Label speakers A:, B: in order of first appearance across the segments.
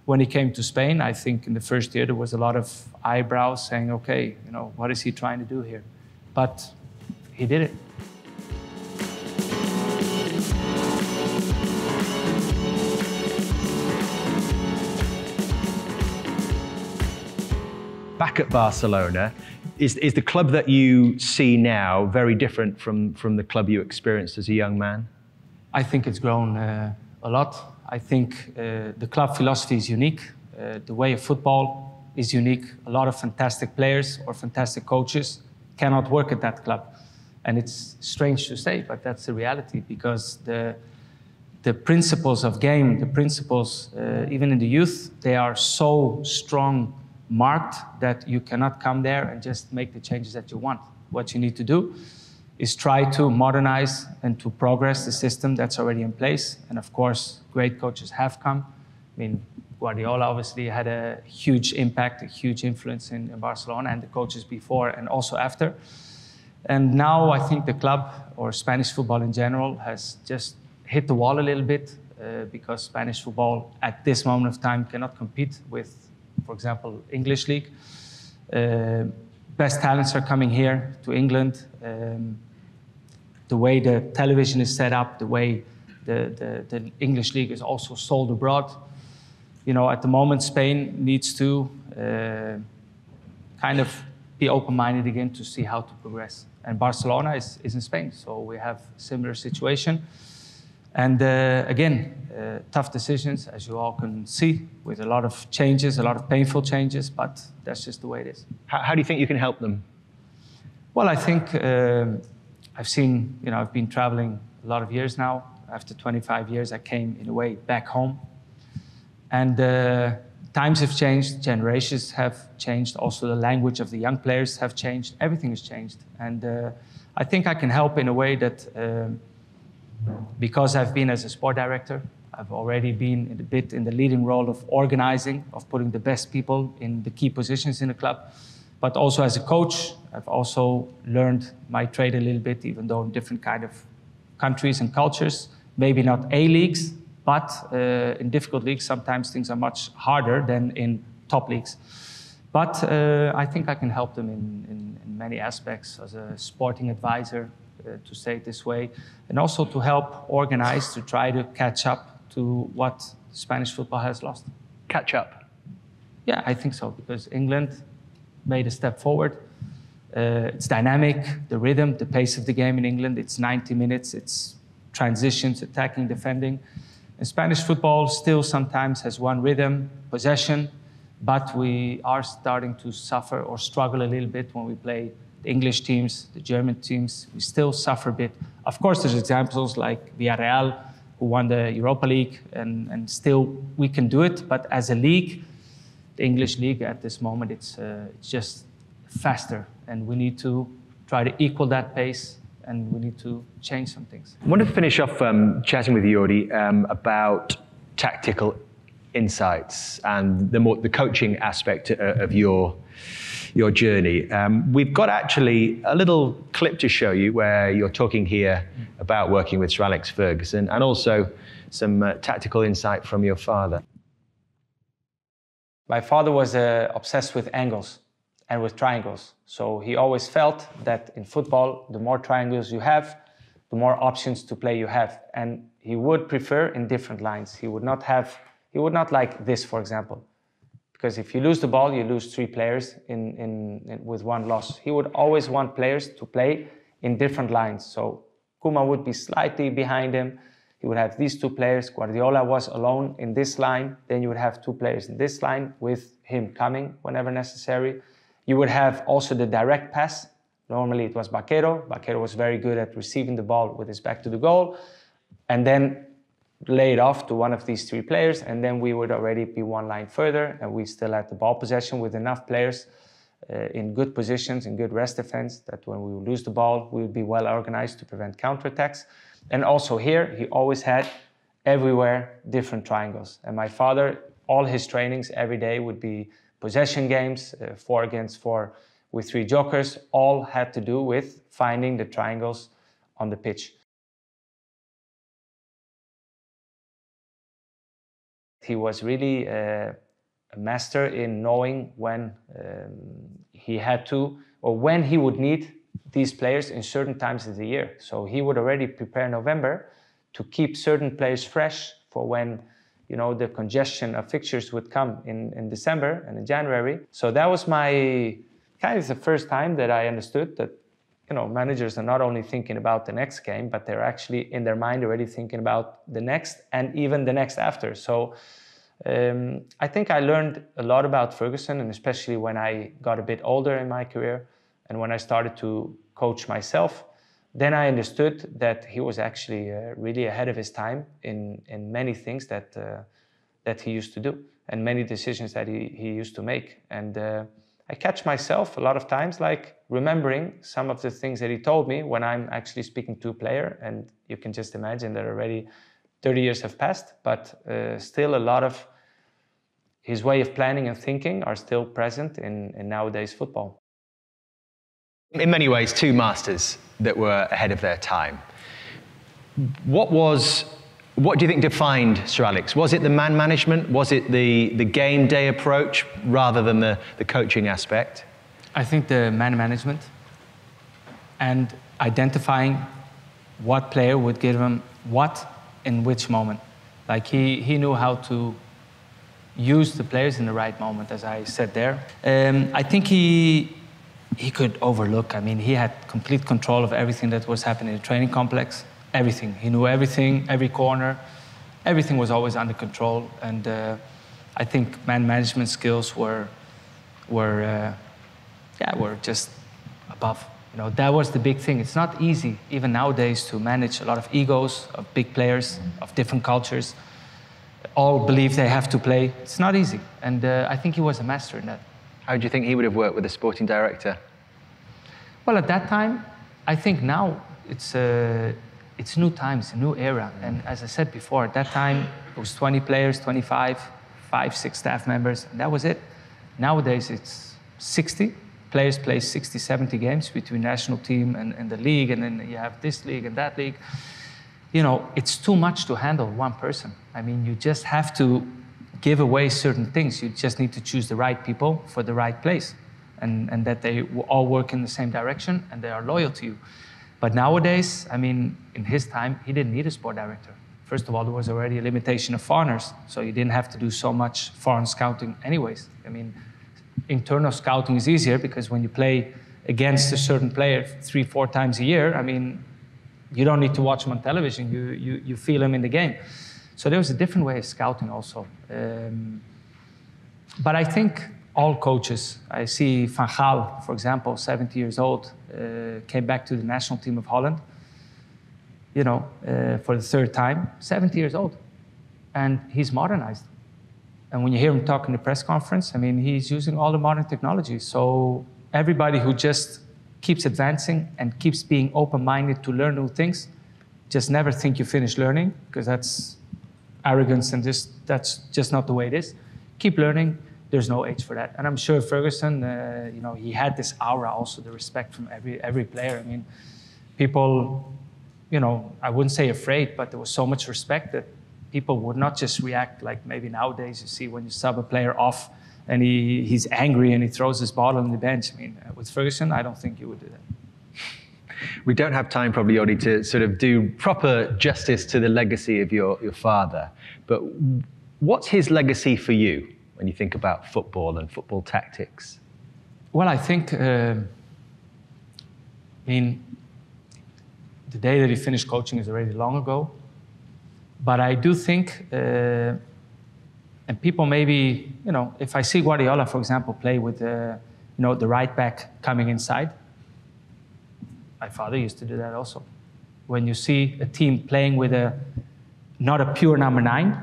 A: When he came to Spain, I think in the first year there was a lot of eyebrows saying, okay, you know, what is he trying to do here? But he did it.
B: Back at Barcelona, is the club that you see now very different from the club you experienced as a young man?
A: I think it's grown a lot. I think the club philosophy is unique. The way of football is unique. A lot of fantastic players or fantastic coaches cannot work at that club. And it's strange to say, but that's the reality, because the principles of game, the principles, even in the youth, they are so strong marked that you cannot come there and just make the changes that you want. What you need to do is try to modernize and to progress the system that's already in place. And of course, great coaches have come. I mean, Guardiola obviously had a huge impact, a huge influence in Barcelona, and the coaches before and also after. And now I think the club, or Spanish football in general, has just hit the wall a little bit because Spanish football at this moment of time cannot compete with, for example, English League. Best talents are coming here to England. The way the television is set up, the way the English League is also sold abroad. You know, at the moment, Spain needs to kind of be open-minded again to see how to progress. And Barcelona is in Spain, so we have a similar situation. And again, tough decisions, as you all can see, with a lot of changes, a lot of painful changes, but that's just the way it is.
B: How do you think you can help them?
A: Well, I think I've seen, you know, I've been traveling a lot of years now. After 25 years, I came in a way back home. And times have changed, generations have changed, also the language of the young players have changed, everything has changed. And I think I can help in a way that, because I've been as a sport director, I've already been a bit in the leading role of organizing, of putting the best people in the key positions in the club. But also as a coach, I've also learned my trade a little bit, even though in different kind of countries and cultures, maybe not A leagues, but in difficult leagues, sometimes things are much harder than in top leagues. But I think I can help them in many aspects as a sporting advisor, to say it this way, and also to help organize, to try to catch up to what Spanish football has lost.
B: Catch up?
A: Yeah, I think so, because England made a step forward. It's dynamic, the rhythm, the pace of the game in England, it's 90 minutes, it's transitions, attacking, defending. And Spanish football still sometimes has one rhythm, possession, but we are starting to suffer or struggle a little bit when we play the English teams, the German teams. We still suffer a bit. Of course, there's examples like Villarreal, who won the Europa League, and still we can do it. But as a league, the English league at this moment, it's just faster, and we need to try to equal that pace, and we need to change some things.
B: I wanted to finish off chatting with you, Jordi, about tactical insights and the coaching aspect of your journey. We've got actually a little clip to show you where you're talking here about working with Sir Alex Ferguson, and also some tactical insight from your father.
A: My father was obsessed with angles and with triangles. So he always felt that in football, the more triangles you have, the more options to play you have. And he would prefer in different lines. He would not like this, for example. Because if you lose the ball, you lose 3 players with 1 loss. He would always want players to play in different lines. So Cómo would be slightly behind him. He would have these 2 players. Guardiola was alone in this line. Then you would have 2 players in this line with him coming whenever necessary. You would have also the direct pass. Normally it was Vaquero. Vaquero was very good at receiving the ball with his back to the goal, and then lay it off to one of these 3 players, and then we would already be 1 line further, and we still had the ball possession with enough players in good positions, in good rest defense, that when we would lose the ball, we would be well organized to prevent counterattacks. And also here, he always had everywhere different triangles. And my father, all his trainings every day would be possession games, 4 against 4 with 3 jokers, all had to do with finding the triangles on the pitch. He was really a master in knowing when he had to, or when he would need these players in certain times of the year. So he would already prepare November to keep certain players fresh for when, you know, the congestion of fixtures would come in December and in January. So that was my kind of the first time that I understood that, you know, managers are not only thinking about the next game, but they're actually in their mind already thinking about the next and even the next after. So I think I learned a lot about Ferguson, and especially when I got a bit older in my career and when I started to coach myself, then I understood that he was actually really ahead of his time in many things that he used to do and many decisions that he used to make. And I catch myself a lot of times like remembering some of the things that he told me when I'm actually speaking to a player, and you can just imagine that already 30 years have passed, but still a lot of his way of planning and thinking are still present in nowadays football.
B: In many ways, two masters that were ahead of their time. What do you think defined Sir Alex? Was it the man management? Was it the game day approach rather than the coaching aspect?
C: I think the man management and identifying what player would give him what in which moment. Like he knew how to use the players in the right moment, as I said there. I think he could overlook. I mean, he had complete control of everything that was happening in the training complex. Everything. He knew everything, every corner. Everything was always under control. And I think man management skills were just above. You know, that was the big thing. It's not easy, even nowadays, to manage a lot of egos of big players of different cultures. All believe they have to play. It's not easy. And I think he was a master in that.
B: How do you think he would have worked with a sporting director?
C: Well, at that time, I think now it's new times, a new era. And as I said before, at that time, it was 20 players, 25, 5, 6 staff members, and that was it. Nowadays, it's 60. Players play 60, 70 games between national team and the league, and then you have this league and that league. You know, it's too much to handle one person. I mean, you just have to give away certain things. You just need to choose the right people for the right place, and that they all work in the same direction and they are loyal to you. But nowadays, I mean, in his time, he didn't need a sport director. First of all, there was already a limitation of foreigners, so you didn't have to do so much foreign scouting anyways. I mean, internal scouting is easier because when you play against a certain player 3-4 times a year, I mean, you don't need to watch him on television. You feel him in the game. So there was a different way of scouting also. But I think all coaches, I see Van Gaal, for example, 70 years old, came back to the national team of Holland, you know, for the 3rd time, 70 years old. And he's modernized. And when you hear him talk in the press conference, I mean, he's using all the modern technology. So everybody who just keeps advancing and keeps being open-minded to learn new things, just never think you finish learning, because that's arrogance and that's just not the way it is. Keep learning. There's no age for that. And I'm sure Ferguson, you know, he had this aura also, the respect from every player. I mean, people, you know, I wouldn't say afraid, but there was so much respect that people would not just react like maybe nowadays you see when you sub a player off and he's angry and he throws his bottle on the bench. I mean, with Ferguson, I don't think you would do that.
B: We don't have time probably, Jordi, to sort of do proper justice to the legacy of your father. But what's his legacy for you when you think about football and football tactics?
C: Well, I think, I mean, the day that he finished coaching is already long ago. But I do think, and people maybe, you know, if I see Guardiola, for example, play with, you know, the right back coming inside, my father used to do that also. When you see a team playing with not a pure number 9,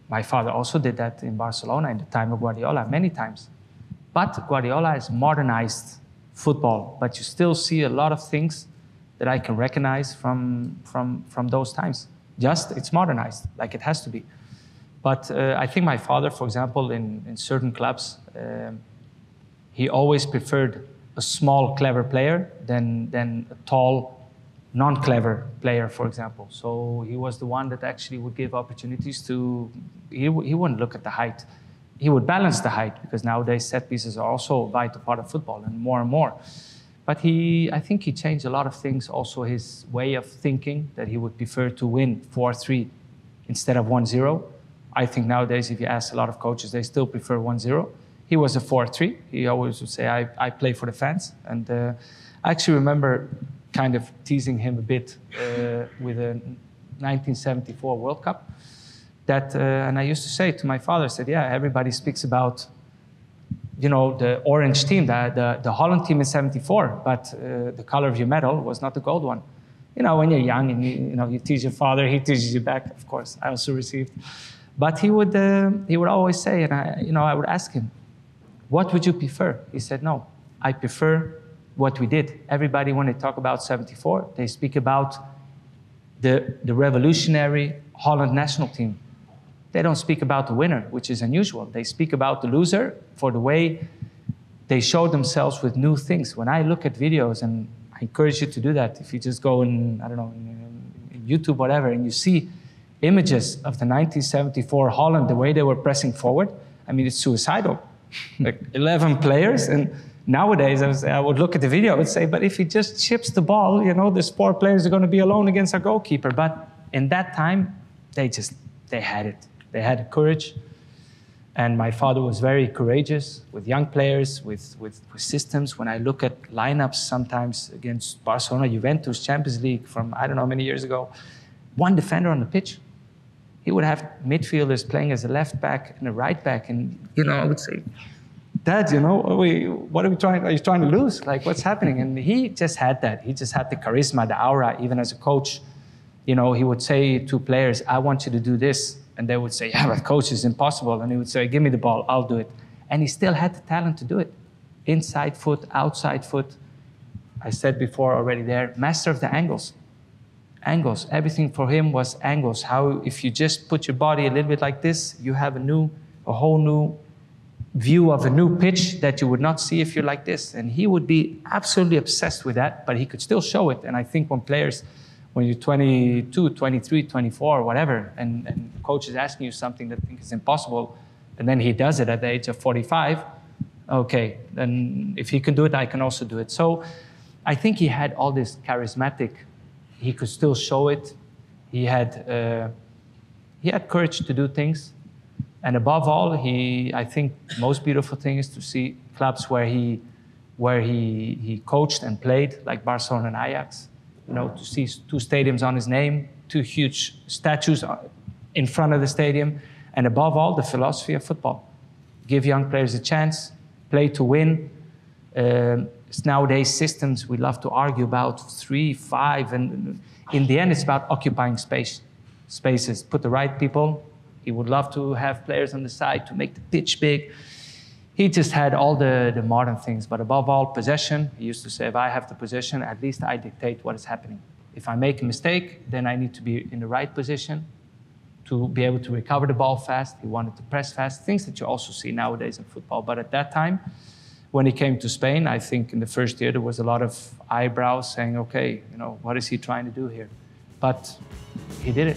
C: my father also did that in Barcelona in the time of Guardiola, many times. But Guardiola has modernized football, but you still see a lot of things that I can recognize from those times. Just, it's modernized, like it has to be. But I think my father, for example, in certain clubs, he always preferred a small, clever player than a tall, non-clever player, for example. So he was the one that actually would give opportunities to, he wouldn't look at the height. He would balance the height, because nowadays set pieces are also a vital part of football, and more. But I think he changed a lot of things, also his way of thinking, that he would prefer to win 4-3 instead of 1-0. I think nowadays, if you ask a lot of coaches, they still prefer 1-0. He was a 4-3. He always would say, I play for the fans. And I actually remember kind of teasing him a bit with a 1974 World Cup. And I used to say to my father, I said, yeah, everybody speaks about, you know, the orange team, the Holland team in '74, but the color of your medal was not the gold one. You know, when you're young and you tease your father, he teases you back. Of course, I also received. But he would always say, and I would ask him, what would you prefer? He said, no, I prefer what we did. Everybody, when they talk about '74, they speak about the revolutionary Holland national team. They don't speak about the winner, which is unusual. They speak about the loser for the way they show themselves with new things. When I look at videos, and I encourage you to do that, if you just go in, I don't know, in YouTube, whatever, and you see images of the 1974 Holland, the way they were pressing forward, I mean, it's suicidal. Like 11 players, and nowadays I would look at the video, I would say, but if he just chips the ball, the 4 players are going to be alone against our goalkeeper. But in that time, they had it. They had courage, and my father was very courageous with young players, with systems. When I look at lineups sometimes against Barcelona, Juventus, Champions League from I don't know how many years ago, one defender on the pitch. He would have midfielders playing as a left back and a right back, and I would say, Dad, what are we trying? Are you trying to lose? Like, what's happening? And he just had that. He just had the charisma, the aura. Even as a coach, he would say to players, "I want you to do this." And they would say, yeah, but coach, it's impossible. And he would say, give me the ball, I'll do it. And he still had the talent to do it. Inside foot, outside foot. I said before already there, master of the angles. Angles, everything for him was angles. How, if you just put your body a little bit like this, you have a whole new view of a new pitch that you would not see if you're like this. And he would be absolutely obsessed with that, but he could still show it. And I think when you're 22, 23, 24, whatever, and the coach is asking you something that thinks is impossible, and then he does it at the age of 45, okay, then if he can do it, I can also do it. So I think he had all this charismatic, he could still show it. He had courage to do things. And above all, I think the most beautiful thing is to see clubs where he coached and played, like Barcelona and Ajax. To see 2 stadiums on his name, 2 huge statues in front of the stadium, and above all, the philosophy of football. Give young players a chance, play to win. Nowadays, systems we love to argue about 3, 5, and in the end, it's about occupying spaces. Put the right people. He would love to have players on the side to make the pitch big. He just had all the modern things, but above all, possession. He used to say, if I have the possession, at least I dictate what is happening. If I make a mistake, then I need to be in the right position to be able to recover the ball fast. He wanted to press fast, things that you also see nowadays in football. But at that time, when he came to Spain, I think in the first year, there was a lot of eyebrows saying, okay, what is he trying to do here? But he did it.